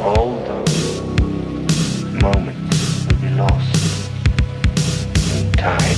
all those moments will be lost in time.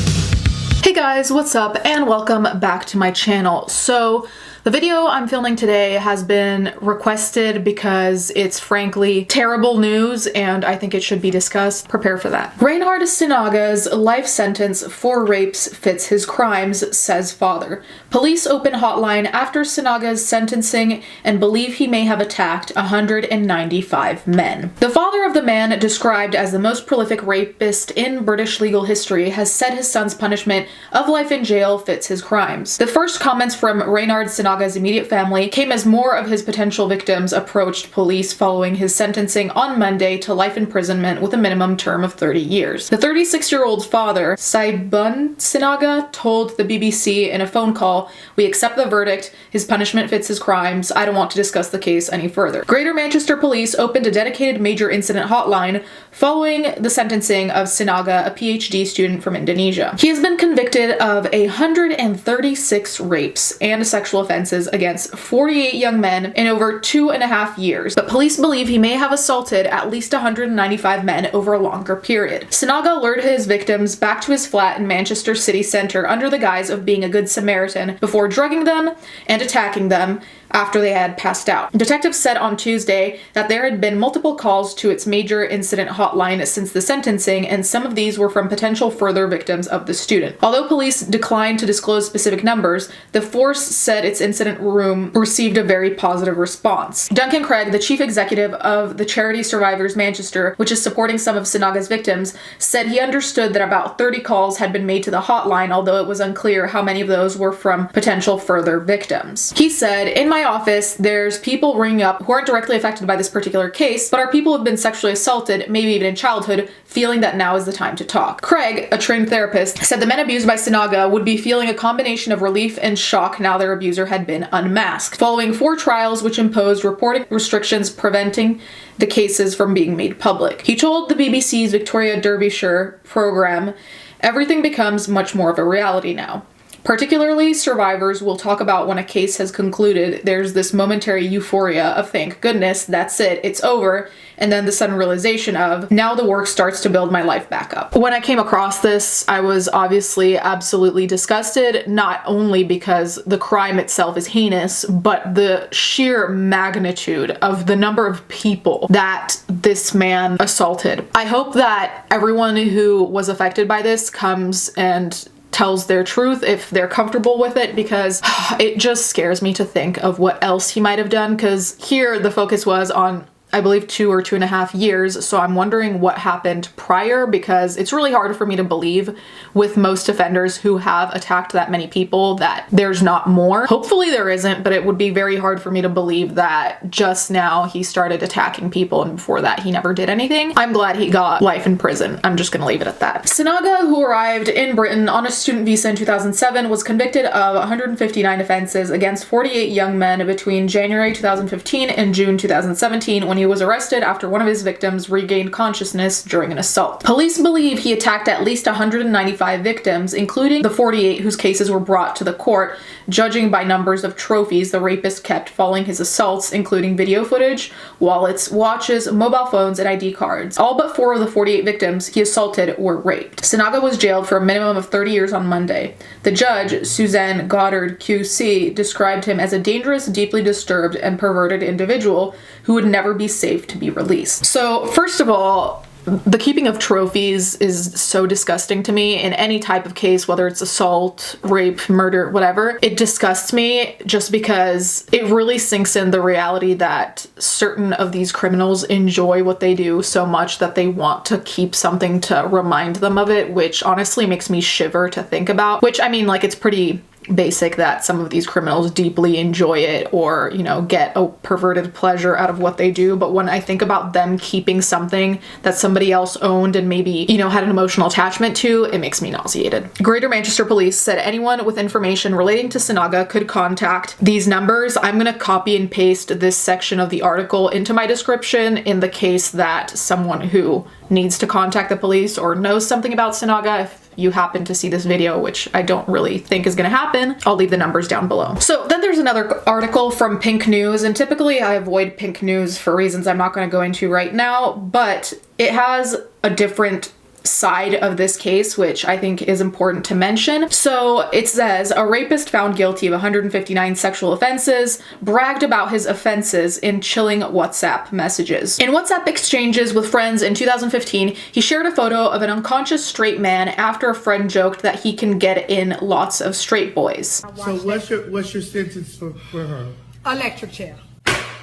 Hey guys, what's up and welcome back to my channel. So the video I'm filming today has been requested because it's frankly terrible news and I think it should be discussed. Prepare for that. Reinhard Sinaga's life sentence for rapes fits his crimes, says father. Police open hotline after Sinaga's sentencing and believe he may have attacked 195 men. The father of the man, described as the most prolific rapist in British legal history, has said his son's punishment of life in jail fits his crimes. The first comments from Reinhard Sinaga's immediate family came as more of his potential victims approached police following his sentencing on Monday to life imprisonment with a minimum term of 30 years. The 36-year-old's father, Saibun Sinaga, told the BBC in a phone call, "We accept the verdict. His punishment fits his crimes. I don't want to discuss the case any further." Greater Manchester Police opened a dedicated major incident hotline following the sentencing of Sinaga, a PhD student from Indonesia. He has been convicted of 136 rapes and sexual offenses against 48 young men in over 2.5 years, but police believe he may have assaulted at least 195 men over a longer period. Sinaga lured his victims back to his flat in Manchester city centre under the guise of being a good Samaritan before drugging them and attacking them after they had passed out. Detectives said on Tuesday that there had been multiple calls to its major incident hotline since the sentencing, and some of these were from potential further victims of the student. Although police declined to disclose specific numbers, the force said its incident room received a very positive response. Duncan Craig, the chief executive of the charity Survivors Manchester, which is supporting some of Sinaga's victims, said he understood that about 30 calls had been made to the hotline, although it was unclear how many of those were from potential further victims. He said, "In my office, there's people ringing up who aren't directly affected by this particular case, but are people who have been sexually assaulted, maybe even in childhood, feeling that now is the time to talk." Craig, a trained therapist, said the men abused by Sinaga would be feeling a combination of relief and shock now their abuser had been unmasked, following 4 trials which imposed reporting restrictions preventing the cases from being made public. He told the BBC's Victoria Derbyshire program, "Everything becomes much more of a reality now. Particularly survivors will talk about when a case has concluded, there's this momentary euphoria of thank goodness, that's it, it's over, and then the sudden realization of, now the work starts to build my life back up." When I came across this, I was obviously absolutely disgusted, not only because the crime itself is heinous, but the sheer magnitude of the number of people that this man assaulted. I hope that everyone who was affected by this comes and tells their truth if they're comfortable with it, because it just scares me to think of what else he might have done, because here the focus was on, I believe, 2 or 2.5 years, so I'm wondering what happened prior, because it's really hard for me to believe with most offenders who have attacked that many people that there's not more. Hopefully there isn't, but it would be very hard for me to believe that just now he started attacking people and before that he never did anything. I'm glad he got life in prison. I'm just gonna leave it at that. Sinaga, who arrived in Britain on a student visa in 2007, was convicted of 159 offenses against 48 young men between January 2015 and June 2017 when he was arrested after one of his victims regained consciousness during an assault. Police believe he attacked at least 195 victims, including the 48 whose cases were brought to the court, judging by numbers of trophies the rapist kept following his assaults, including video footage, wallets, watches, mobile phones, and ID cards. All but 4 of the 48 victims he assaulted were raped. Sinaga was jailed for a minimum of 30 years on Monday. The judge, Suzanne Goddard QC, described him as a dangerous, deeply disturbed, and perverted individual who would never be safe to be released. So, first of all, the keeping of trophies is so disgusting to me in any type of case, whether it's assault, rape, murder, whatever. It disgusts me just because it really sinks in the reality that certain of these criminals enjoy what they do so much that they want to keep something to remind them of it, which honestly makes me shiver to think about. Which, I mean, like, it's pretty basic that some of these criminals deeply enjoy it or, you know, get a perverted pleasure out of what they do. But when I think about them keeping something that somebody else owned and maybe, you know, had an emotional attachment to, it makes me nauseated. Greater Manchester Police said anyone with information relating to Sinaga could contact these numbers. I'm gonna copy and paste this section of the article into my description in the case that someone who needs to contact the police or knows something about Sinaga, you happen to see this video, which I don't really think is gonna happen, I'll leave the numbers down below. So then there's another article from Pink News, and typically I avoid Pink News for reasons I'm not gonna go into right now, but it has a different side of this case, which I think is important to mention. So it says, a rapist found guilty of 159 sexual offenses bragged about his offenses in chilling WhatsApp messages. In WhatsApp exchanges with friends in 2015, he shared a photo of an unconscious straight man after a friend joked that he can get in lots of straight boys. So what's your sentence for her? Electric chair.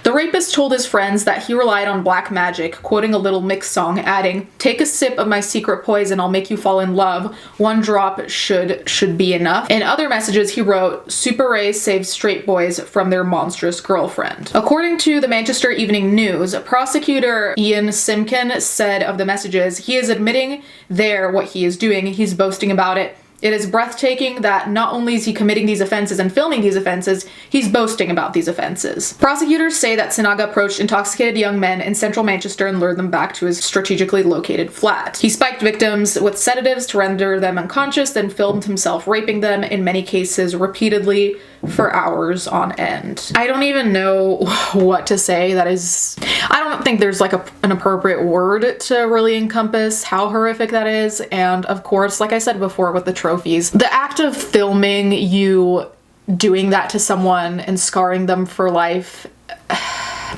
The rapist told his friends that he relied on black magic, quoting a Little Mix song, adding, "Take a sip of my secret poison, I'll make you fall in love. One drop should be enough." In other messages, he wrote, "Super Ray saves straight boys from their monstrous girlfriend." According to the Manchester Evening News, prosecutor Ian Simkin said of the messages, "He is admitting there what he is doing. He's boasting about it. It is breathtaking that not only is he committing these offenses and filming these offenses, he's boasting about these offenses." Prosecutors say that Sinaga approached intoxicated young men in central Manchester and lured them back to his strategically located flat. He spiked victims with sedatives to render them unconscious, then filmed himself raping them, in many cases repeatedly for hours on end. I don't even know what to say. I don't think there's like an appropriate word to really encompass how horrific that is. And of course, like I said before with the trophies, the act of filming you doing that to someone and scarring them for life,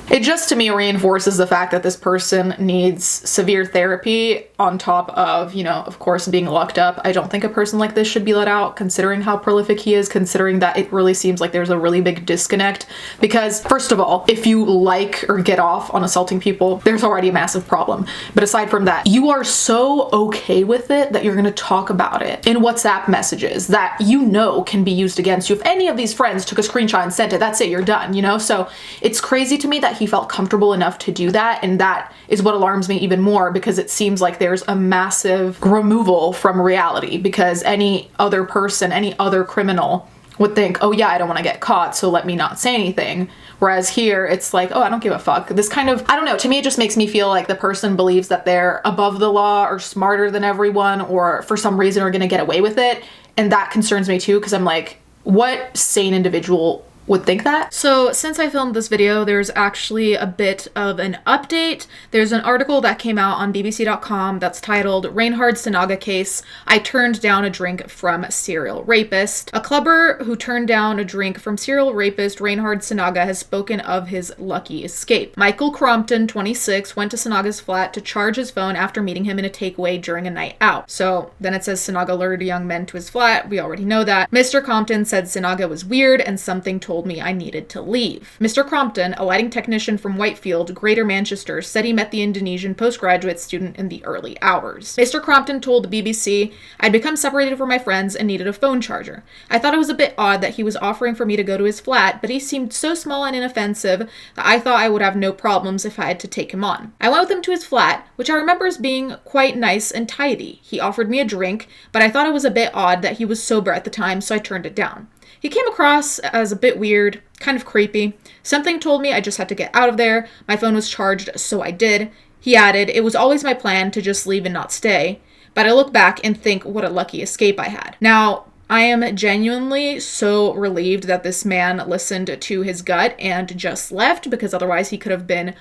it just to me reinforces the fact that this person needs severe therapy on top of, you know, of course, being locked up. I don't think a person like this should be let out, considering how prolific he is, considering that it really seems like there's a really big disconnect. Because first of all, if you like or get off on assaulting people, there's already a massive problem. But aside from that, you are so okay with it that you're gonna talk about it in WhatsApp messages that you know can be used against you. If any of these friends took a screenshot and sent it, that's it, you're done, you know? So it's crazy to me that he felt comfortable enough to do that, and that is what alarms me even more, because it seems like there's a massive removal from reality, because any other person, any other criminal would think, oh yeah, I don't want to get caught, so let me not say anything. Whereas here, it's like, oh, I don't give a fuck. This kind of, I don't know, to me it just makes me feel like the person believes that they're above the law or smarter than everyone, or for some reason are gonna get away with it. And that concerns me too, because I'm like, what sane individual would think that? So since I filmed this video, there's actually a bit of an update. There's an article that came out on BBC.com that's titled "Reinhard Sinaga Case, I Turned Down a Drink from Serial Rapist." A clubber who turned down a drink from serial rapist Reinhard Sinaga has spoken of his lucky escape. Michael Crompton, 26, went to Sinaga's flat to charge his phone after meeting him in a takeaway during a night out. So then it says Sinaga lured a young man to his flat. We already know that. Mr. Crompton said Sinaga was weird and something told me I needed to leave. Mr. Crompton, a lighting technician from Whitefield, Greater Manchester, said he met the Indonesian postgraduate student in the early hours. Mr. Crompton told the BBC, "I'd become separated from my friends and needed a phone charger. I thought it was a bit odd that he was offering for me to go to his flat, but he seemed so small and inoffensive that I thought I would have no problems if I had to take him on. I went with him to his flat, which I remember as being quite nice and tidy. He offered me a drink, but I thought it was a bit odd that he was sober at the time, so I turned it down. He came across as a bit weird, kind of creepy. Something told me I just had to get out of there. My phone was charged, so I did." He added, "It was always my plan to just leave and not stay, but I look back and think what a lucky escape I had." Now, I am genuinely so relieved that this man listened to his gut and just left, because otherwise he could have been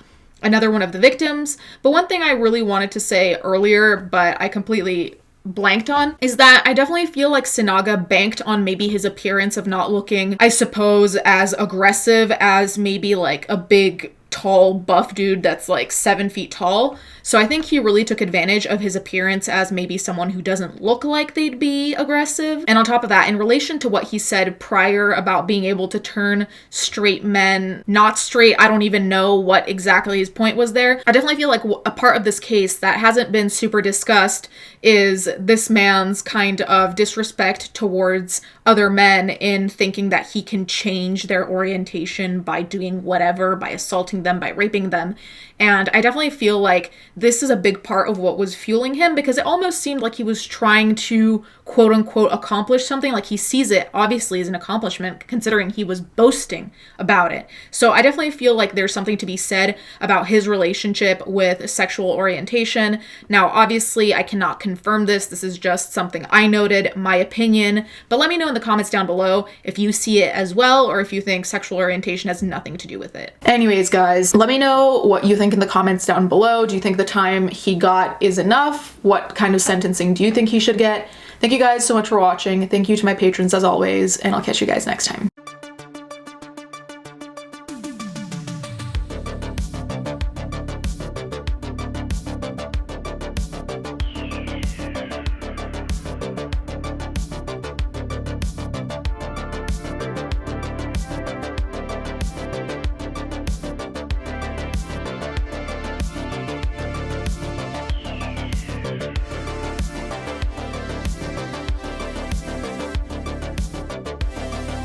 another one of the victims. But one thing I really wanted to say earlier, but I completely blanked on, is that I definitely feel like Sinaga banked on maybe his appearance of not looking, I suppose, as aggressive as maybe like a big, tall, buff dude that's like 7 feet tall. So I think he really took advantage of his appearance as maybe someone who doesn't look like they'd be aggressive. And on top of that, in relation to what he said prior about being able to turn straight men not straight, I don't even know what exactly his point was there. I definitely feel like a part of this case that hasn't been super discussed is this man's kind of disrespect towards other men in thinking that he can change their orientation by doing whatever, by assaulting assaulting them, by raping them. And I definitely feel like this is a big part of what was fueling him, because it almost seemed like he was trying to quote unquote accomplish something. Like he sees it obviously as an accomplishment, considering he was boasting about it. So I definitely feel like there's something to be said about his relationship with sexual orientation. Now, obviously, I cannot confirm this. This is just something I noted, my opinion. But let me know in the comments down below if you see it as well, or if you think sexual orientation has nothing to do with it. Anyways, guys, let me know what you think in the comments down below. Do you think the time he got is enough? What kind of sentencing do you think he should get? Thank you guys so much for watching. Thank you to my patrons as always, and I'll catch you guys next time.